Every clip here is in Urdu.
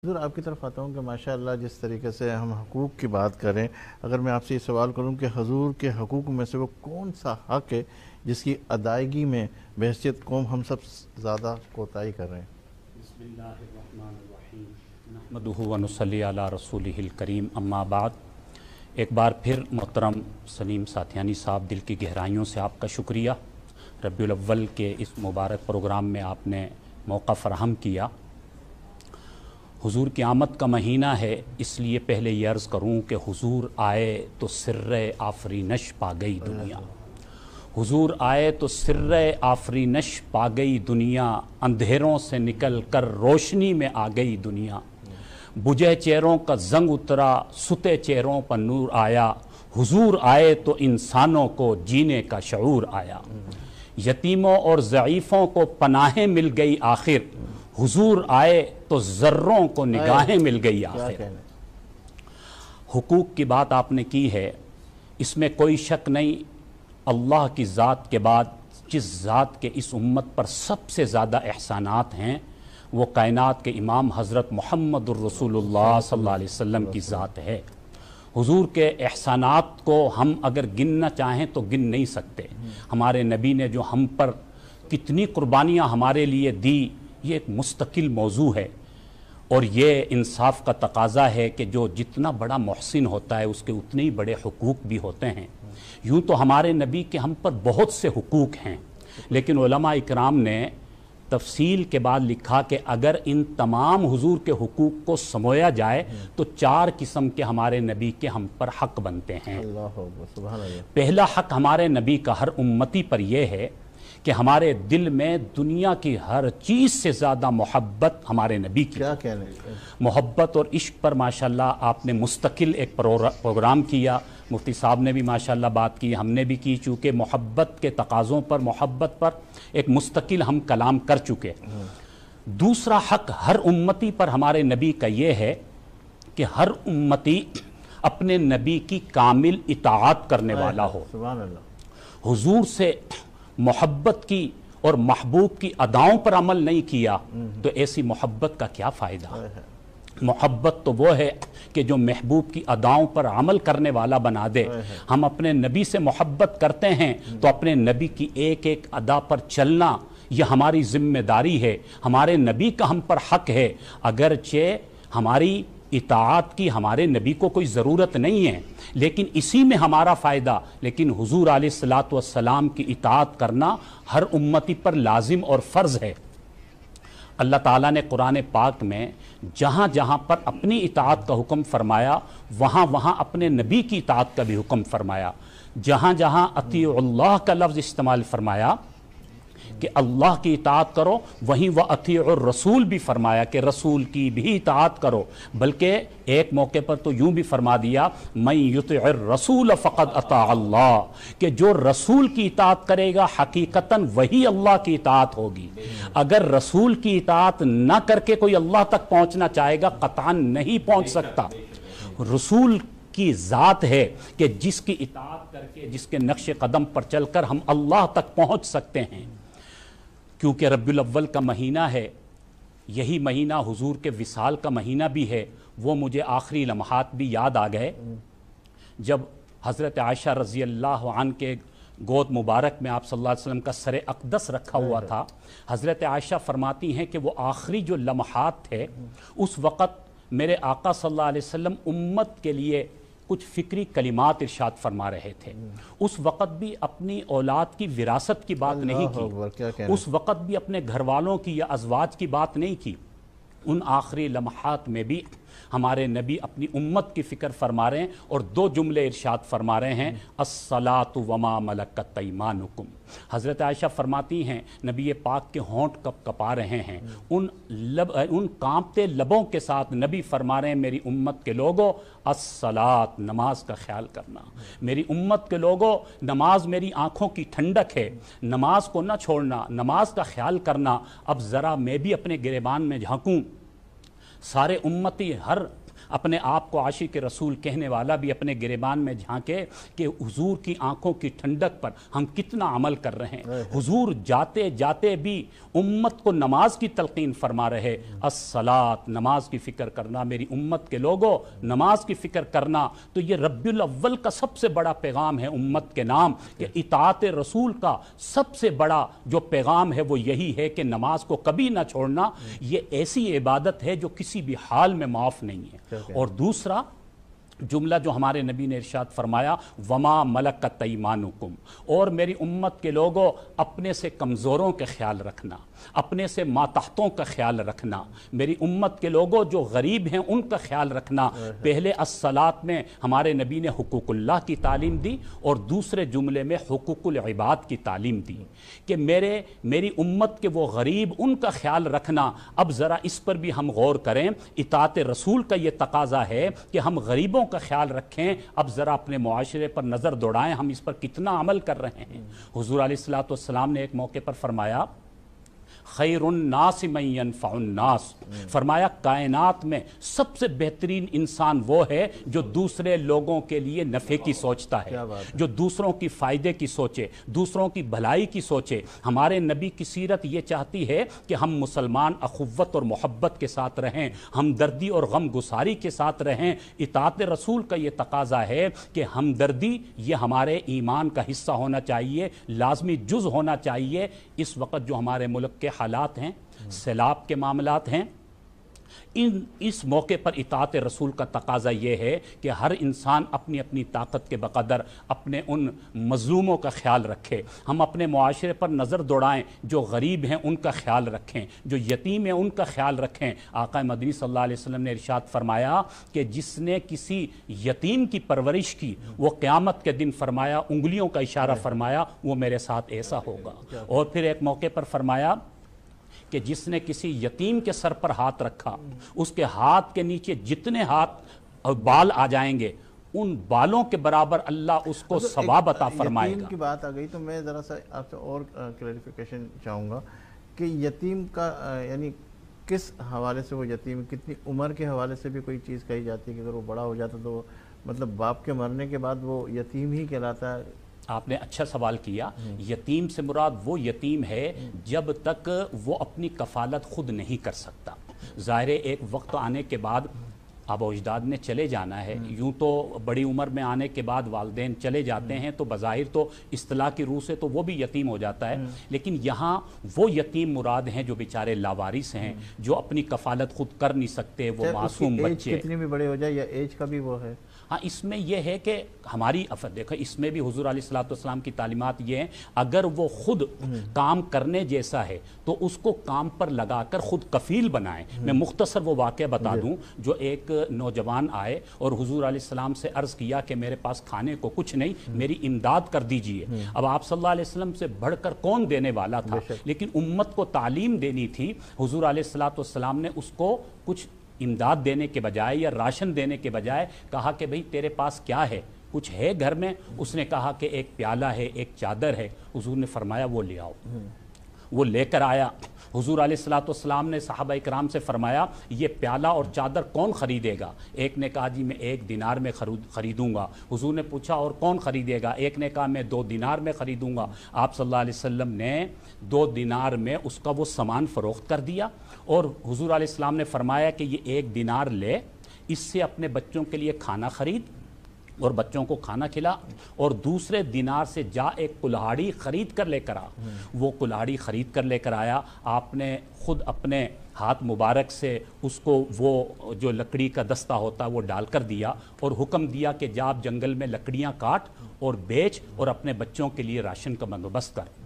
حضور آپ کی طرف آتا ہوں کہ ماشاءاللہ جس طریقے سے ہم حقوق کی بات کریں، اگر میں آپ سے یہ سوال کروں کہ حضور کے حقوق میں سے وہ کون سا حق ہے جس کی ادائیگی میں بحیثیت قوم ہم سب زیادہ کوتاہی کر رہے ہیں؟ بسم اللہ الرحمن الرحیم نحمدہ و نصلی علی رسولہ الکریم، اما بعد۔ ایک بار پھر محترم سلیم ساتھیانی صاحب، دل کی گہرائیوں سے آپ کا شکریہ۔ ربیع الاول کے اس مبارک پروگرام میں آپ نے موقع فراہم کیا۔ حضور کی آمد کا مہینہ ہے، اس لیے پہلے یہ عرض کروں کہ حضور آئے تو سر آفرینش پا گئی دنیا۔ حضور آئے تو سر آفرینش پا گئی دنیا، اندھیروں سے نکل کر روشنی میں آ گئی دنیا۔ بجھے چہروں کا زنگ اترا، ستے چہروں پر نور آیا۔ حضور آئے تو انسانوں کو جینے کا شعور آیا۔ یتیموں اور ضعیفوں کو پناہیں مل گئی آخر، حضور آئے تو ذروں کو نگاہیں مل گئی آخر۔ حقوق کی بات آپ نے کی ہے، اس میں کوئی شک نہیں۔ اللہ کی ذات کے بعد جس ذات کے اس امت پر سب سے زیادہ احسانات ہیں وہ کائنات کے امام حضرت محمد الرسول اللہ صلی اللہ علیہ وسلم کی ذات ہے۔ حضور کے احسانات کو ہم اگر گننا چاہیں تو گن نہیں سکتے۔ ہمارے نبی نے جو ہم پر کتنی قربانیاں ہمارے لیے دی، یہ ایک مستقل موضوع ہے، اور یہ انصاف کا تقاضا ہے کہ جو جتنا بڑا محسن ہوتا ہے اس کے اتنے ہی بڑے حقوق بھی ہوتے ہیں۔ یوں تو ہمارے نبی کے ہم پر بہت سے حقوق ہیں، لیکن علماء اکرام نے تفصیل کے بعد لکھا کہ اگر ان تمام حضور کے حقوق کو سمویا جائے تو 4 قسم کے ہمارے نبی کے ہم پر حق بنتے ہیں۔ اللہ سبحان اللہ۔ پہلا حق ہمارے نبی کا ہر امتی پر یہ ہے کہ ہمارے دل میں دنیا کی ہر چیز سے زیادہ محبت ہمارے نبی کی۔ کیا کہنے؟ محبت اور عشق پر ماشاءاللہ آپ نے مستقل ایک پروگرام کیا، مفتی صاحب نے بھی ماشاءاللہ بات کی، ہم نے بھی کی، چونکہ محبت کے تقاضوں پر، محبت پر ایک مستقل ہم کلام کر چکے۔ دوسرا حق ہر امتی پر ہمارے نبی کا یہ ہے کہ ہر امتی اپنے نبی کی کامل اطاعت کرنے والا ہو۔ سبحان اللہ۔ حضور سے محبت کی اور محبوب کی اداؤں پر عمل نہیں کیا تو ایسی محبت کا کیا فائدہ؟ محبت تو وہ ہے کہ جو محبوب کی اداؤں پر عمل کرنے والا بنا دے۔ ہم اپنے نبی سے محبت کرتے ہیں تو اپنے نبی کی ایک ایک ادا پر چلنا یہ ہماری ذمہ داری ہے، ہمارے نبی کا ہم پر حق ہے۔ اگرچہ ہماری اطاعت کی ہمارے نبی کو کوئی ضرورت نہیں ہے، لیکن اسی میں ہمارا فائدہ، لیکن حضور علیہ الصلاۃ والسلام کی اطاعت کرنا ہر امتی پر لازم اور فرض ہے۔ اللہ تعالیٰ نے قرآن پاک میں جہاں جہاں پر اپنی اطاعت کا حکم فرمایا وہاں وہاں اپنے نبی کی اطاعت کا بھی حکم فرمایا۔ جہاں جہاں اطیعوا اللہ کا لفظ استعمال فرمایا کہ اللہ کی اطاعت کرو، وہیں وہ اطیعوا الرسول بھی فرمایا کہ رسول کی بھی اطاعت کرو، بلکہ ایک موقع پر تو یوں بھی فرما دیا من یطع الرسول فقد اطاع اللہ، کہ جو رسول کی اطاعت کرے گا حقیقتاً وہی اللہ کی اطاعت ہوگی۔ اگر رسول کی اطاعت نہ کر کے کوئی اللہ تک پہنچنا چاہے گا قطعاً نہیں پہنچ سکتا۔ رسول کی ذات ہے کہ جس کی اطاعت کر کے، جس کے نقش قدم پر چل کر ہم اللہ تک پہنچ سکتے ہیں۔ کیونکہ ربیع الاول کا مہینہ ہے، یہی مہینہ حضور کے وصال کا مہینہ بھی ہے۔ وہ مجھے آخری لمحات بھی یاد آ گئے جب حضرت عائشہ رضی اللہ عنہ کے گود مبارک میں آپ صلی اللہ علیہ وسلم کا سر اقدس رکھا ہوا تھا۔ حضرت عائشہ فرماتی ہیں کہ وہ آخری جو لمحات تھے اس وقت میرے آقا صلی اللہ علیہ وسلم امت کے لیے کچھ فکری کلمات ارشاد فرما رہے تھے۔ اس وقت بھی اپنی اولاد کی وراثت کی بات نہیں کی، اس وقت بھی اپنے گھر والوں کی یا ازواج کی بات نہیں کی۔ ان آخری لمحات میں بھی ہمارے نبی اپنی امت کی فکر فرما رہے ہیں اور 2 جملے ارشاد فرما رہے ہیں الصلاۃ وما ملکت ایمانکم۔ حضرت عائشہ فرماتی ہیں نبی پاک کے ہونٹ کپ کپا رہے ہیں، ان کانپتے لبوں کے ساتھ نبی فرما رہے ہیں میری امت کے لوگوں الصلاۃ، نماز کا خیال کرنا، میری امت کے لوگوں نماز میری آنکھوں کی ٹھنڈک ہے، نماز کو نہ چھوڑنا، نماز کا خیال کرنا۔ اب ذرا میں بھی اپنے گریبان میں جھانکوں، سارے امتی اپنے آپ کو عاشق رسول کہنے والا بھی اپنے گریبان میں جھانکے کہ حضور کی آنکھوں کی ٹھنڈک پر ہم کتنا عمل کر رہے ہیں۔ حضور جاتے جاتے بھی امت کو نماز کی تلقین فرما رہے، الصلاۃ، نماز کی فکر کرنا، میری امت کے لوگوں نماز کی فکر کرنا۔ تو یہ ربیع الاول کا سب سے بڑا پیغام ہے امت کے نام، کہ اطاعت رسول کا سب سے بڑا جو پیغام ہے وہ یہی ہے کہ نماز کو کبھی نہ چھوڑنا۔ یہ ایسی عبادت ہے جو کسی بھی حال میں معاف نہیں ہے۔ اور دوسرا جملہ جو ہمارے نبی نے ارشاد فرمایا، وما ملکت ایمانکم، اور میری امت کے لوگوں اپنے سے کمزوروں کے خیال رکھنا، اپنے سے ماتحتوں کا خیال رکھنا، میری امت کے لوگوں جو غریب ہیں ان کا خیال رکھنا۔ پہلے الصلاۃ میں ہمارے نبی نے حقوق اللہ کی تعلیم دی، اور دوسرے جملے میں حقوق العباد کی تعلیم دی کہ میری امت کے وہ غریب ان کا خیال رکھنا۔ اب ذرا اس پر بھی ہم غور کریں، اطاعت رسول کا یہ تقاضا ہے کہ ہم غریبوں کا خیال رکھیں۔ اب ذرا اپنے معاشرے پر نظر دوڑائیں، ہم اس پر کتنا عمل کر رہے ہیں۔ حضور علیہ الصلوۃ والسلام نے ایک موقع پر فرمایا، خیر الناس من ينفع الناس، فرمایا کائنات میں سب سے بہترین انسان وہ ہے جو دوسرے لوگوں کے لیے نفع کی سوچتا ہے، جو دوسروں کی فائدے کی سوچے، دوسروں کی بھلائی کی سوچے۔ ہمارے نبی کی سیرت یہ چاہتی ہے کہ ہم مسلمان اخوت اور محبت کے ساتھ رہیں، ہمدردی اور غم گساری کے ساتھ رہیں۔ اطاعت رسول کا یہ تقاضا ہے کہ ہمدردی یہ ہمارے ایمان کا حصہ ہونا چاہیے، لازمی جز ہونا چاہیے۔ اس وقت جو ہمارے ملک کے حالات ہیں، سیلاب کے معاملات ہیں، اس موقع پر اطاعت رسول کا تقاضا یہ ہے کہ ہر انسان اپنی اپنی طاقت کے بقدر اپنے ان مظلوموں کا خیال رکھے۔ ہم اپنے معاشرے پر نظر دوڑائیں، جو غریب ہیں ان کا خیال رکھیں، جو یتیم ہیں ان کا خیال رکھیں۔ آقا مدنی صلی اللہ علیہ وسلم نے ارشاد فرمایا کہ جس نے کسی یتیم کی پرورش کی، وہ قیامت کے دن فرمایا، انگلیوں کا اشارہ فرمایا، وہ میرے ساتھ ایسا ہوگا۔ اور پھر ایک موقع پر فرمایا کہ جس نے کسی یتیم کے سر پر ہاتھ رکھا، اس کے ہاتھ کے نیچے جتنے ہاتھ اور بال آ جائیں گے، ان بالوں کے برابر اللہ اس کو ثواب عطا فرمائے گا۔ یتیم کی بات آ گئی تو میں ذرا سا آپ سے اور کلیریفیکیشن چاہوں گا کہ یتیم کا یعنی کس حوالے سے وہ یتیم، کتنی عمر کے حوالے سے بھی کوئی چیز کہی جاتی ہے کہ اگر وہ بڑا ہو جاتا تو مطلب باپ کے مرنے کے بعد وہ یتیم ہی کہلاتا ہے؟ آپ نے اچھا سوال کیا۔ یتیم سے مراد وہ یتیم ہے جب تک وہ اپنی کفالت خود نہیں کر سکتا۔ ظاہر ایک وقت آنے کے بعد آبا و اجداد نے چلے جانا ہے، یوں تو بڑی عمر میں آنے کے بعد والدین چلے جاتے ہیں تو بظاہر تو اصطلاح کی روح سے تو وہ بھی یتیم ہو جاتا ہے، لیکن یہاں وہ یتیم مراد ہیں جو بیچارے لاوارث ہیں، جو اپنی کفالت خود کر نہیں سکتے، وہ معصوم بچے۔ کتنی بھی بڑے ہو جائے یا ایج کا بھی وہ ہے؟ ہاں، اس میں یہ ہے کہ ہماری دیکھو اس میں بھی حضور علیہ الصلوۃ والسلام کی تعلیمات یہ ہیں، اگر وہ خود کام کرنے جیسا ہے تو اس کو کام پر لگا کر خود کفیل بنائیں۔ میں مختصر وہ واقعہ بتا دوں، جو ایک نوجوان آئے اور حضور علیہ السلام سے عرض کیا کہ میرے پاس کھانے کو کچھ نہیں، میری امداد کر دیجئے۔ اب آپ صلی اللہ علیہ وسلم سے بڑھ کر کون دینے والا تھا، لیکن امت کو تعلیم دینی تھی۔ حضور علیہ الصلوۃ والسلام نے اس کو کچھ امداد دینے کے بجائے یا راشن دینے کے بجائے کہا کہ بھئی تیرے پاس کیا ہے، کچھ ہے گھر میں؟ اس نے کہا کہ ایک پیالہ ہے، ایک چادر ہے۔ حضور نے فرمایا وہ لے آؤ۔ وہ لے کر آیا۔ حضور علیہ الصلوۃ والسلام نے صحابہ اکرام سے فرمایا یہ پیالہ اور چادر کون خریدے گا؟ ایک نے کہا جی میں 1 دینار میں خریدوں گا۔ حضور نے پوچھا اور کون خریدے گا؟ ایک نے کہا میں 2 دینار میں خریدوں گا۔ آپ صلی اللہ علیہ وسلم نے 2 دینار میں اس کا وہ سامان فروخت کر دیا، اور حضور علیہ السلام نے فرمایا کہ یہ 1 دینار لے، اس سے اپنے بچوں کے لیے کھانا خرید اور بچوں کو کھانا کھلا، اور دوسرے دینار سے جا ایک کلہاڑی خرید کر لے کر آ۔ وہ کلہاڑی خرید کر لے کر آیا، آپ نے خود اپنے ہاتھ مبارک سے اس کو وہ جو لکڑی کا دستہ ہوتا وہ ڈال کر دیا، اور حکم دیا کہ جا آپ جنگل میں لکڑیاں کاٹ اور بیچ اور اپنے بچوں کے لیے راشن کا بندوبست کر۔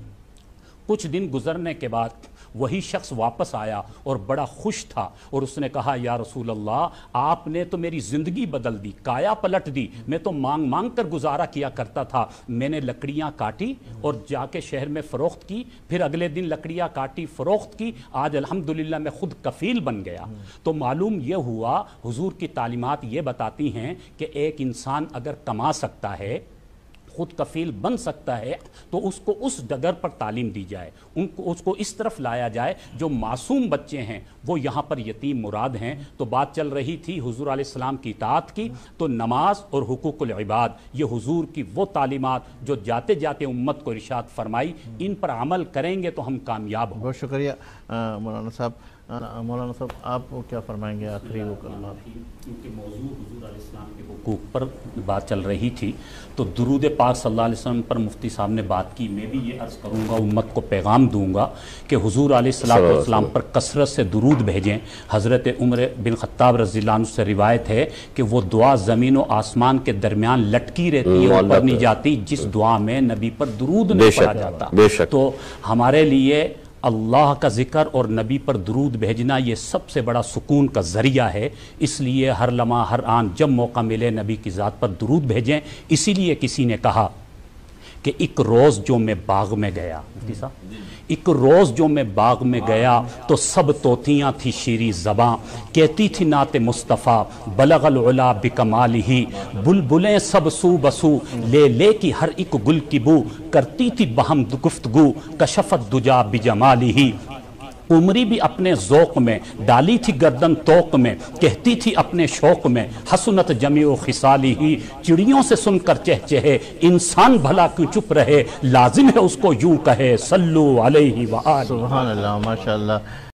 کچھ دن گزرنے کے بعد وہی شخص واپس آیا اور بڑا خوش تھا، اور اس نے کہا یا رسول اللہ آپ نے تو میری زندگی بدل دی، کایا پلٹ دی۔ میں تو مانگ مانگ کر گزارا کیا کرتا تھا، میں نے لکڑیاں کاٹی اور جا کے شہر میں فروخت کی، پھر اگلے دن لکڑیاں کاٹی فروخت کی، آج الحمدللہ میں خود کفیل بن گیا۔ تو معلوم یہ ہوا حضور کی تعلیمات یہ بتاتی ہیں کہ ایک انسان اگر کما سکتا ہے، خود کفیل بن سکتا ہے تو اس کو اس ڈگر پر تعلیم دی جائے، اس کو اس طرف لایا جائے۔ جو معصوم بچے ہیں وہ یہاں پر یتیم مراد ہیں۔ تو بات چل رہی تھی حضور علیہ السلام کی اطاعت کی، تو نماز اور حقوق العباد یہ حضور کی وہ تعلیمات جو جاتے جاتے امت کو ارشاد فرمائی، ان پر عمل کریں گے تو ہم کامیاب ہوں۔ بہت شکریہ مولانا صاحب۔ مولانا صاحب آپ کیا فرمائیں گے آخری وہ کلمات؟ کیونکہ موضوع حضور علیہ السلام کے حقوق پر بات چل رہی تھی تو درود پاک صلی اللہ علیہ وسلم پر مفتی صاحب نے بات کی، میں بھی یہ عرض کروں گا، امت کو پیغام دوں گا کہ حضور علیہ السلام پر کثرت سے درود بھیجیں۔ حضرت عمر بن خطاب رضی اللہ عنہ سے روایت ہے کہ وہ دعا زمین و آسمان کے درمیان لٹکی رہتی ہے، اوپر نہیں جاتی، جس دعا میں نبی پر درود نہیں پڑھا جاتا۔ تو ہمارے لیے اللہ کا ذکر اور نبی پر درود بھیجنا یہ سب سے بڑا سکون کا ذریعہ ہے، اس لیے ہر لمحہ ہر آن جب موقع ملے نبی کی ذات پر درود بھیجیں۔ اسی لیے کسی نے کہا کہ ایک روز جو میں باغ میں گیا، مفتی صاحب، ایک روز جو میں باغ میں گیا تو سب طوطیاں تھی شیریں زباں، کہتی تھی نعت مصطفیٰ بلغ العلا بکمالہ، بلبلیں سب سو بسو لے لے کی ہر ایک گل کی بو، کرتی تھی بہم گفتگو کشفت دجا بجمالہ۔ عمری بھی اپنے ذوق میں ڈالی تھی گردن توق میں، کہتی تھی اپنے شوق میں حسنت جمیع خصالہ، چڑیوں سے سن کر چہچہے انسان بھلا کیوں چپ رہے، لازم ہے اس کو یوں کہے صلو علیہ وآلہ۔ سبحان اللہ، ماشاء اللہ۔